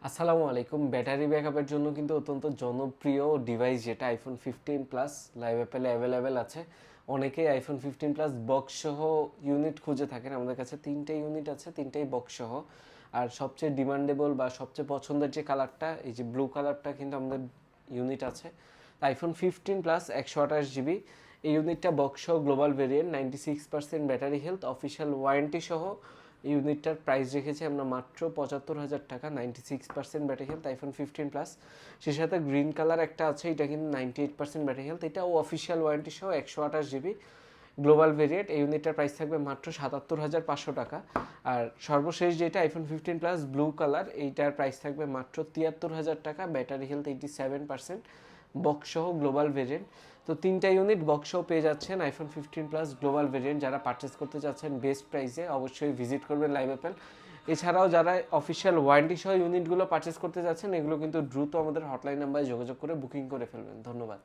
আসসালামু আলাইকুম। ব্যাটারি ব্যাকআপের জন্য কিন্তু অত্যন্ত জনপ্রিয় ডিভাইস যেটা আইফোন 15 প্লাস লাইভ অ্যাপেলে অ্যাভেলেবেল আছে। অনেকেই আইফোন 15 প্লাস বক্স সহ ইউনিট খুঁজে থাকেন। আমাদের কাছে তিনটে ইউনিট আছে, তিনটেই বক্স সহ। আর সবচেয়ে ডিমান্ডেবল বা সবচেয়ে পছন্দের যে কালারটা, এই যে ব্লু কালারটা কিন্তু আমাদের ইউনিট আছে। আইফোন 15 প্লাস 128 জিবি এই ইউনিটটা বক্স সহ global variant, 96% battery health, official warranty সহ ইউনিটটার প্রাইস রেখেছি আমরা মাত্র 75,000 টাকা। 96% ব্যাটারি হেলথ আইফোন 15 প্লাস। সে সাথে গ্রিন কালার একটা আছে, এটা কিন্তু 98% ব্যাটারি হেলথ, এটাও অফিসিয়াল ওয়ারেন্টি সহ 128 জিবি গ্লোবাল ভেরিয়েন্ট। এই ইউনিটটার প্রাইস থাকবে মাত্র 77,500 টাকা। আর সর্বশেষ যেটা আইফোন 15 প্লাস ব্লু কালার, এইটার প্রাইস থাকবে মাত্র 73,000 টাকা। ব্যাটারি হেলথ 87%, বক্স সহ গ্লোবাল ভেরিয়েন্ট। তো তিনটা ইউনিট বক্স সহ পেয়ে যাচ্ছেন আইফোন 15 প্লাস গ্লোবাল ভেরিয়েন্ট। যারা পারচেস করতে চাচ্ছেন বেস্ট প্রাইসে অবশ্যই ভিজিট করবেন লাইভ অ্যাপেল। এছাড়াও যারা অফিসিয়াল ওয়ারেন্টি সহ ইউনিটগুলো পারচেস করতে যাচ্ছেন, এগুলো কিন্তু দ্রুত আমাদের হটলাইন নাম্বারে যোগাযোগ করে বুকিং করে ফেলবেন। ধন্যবাদ।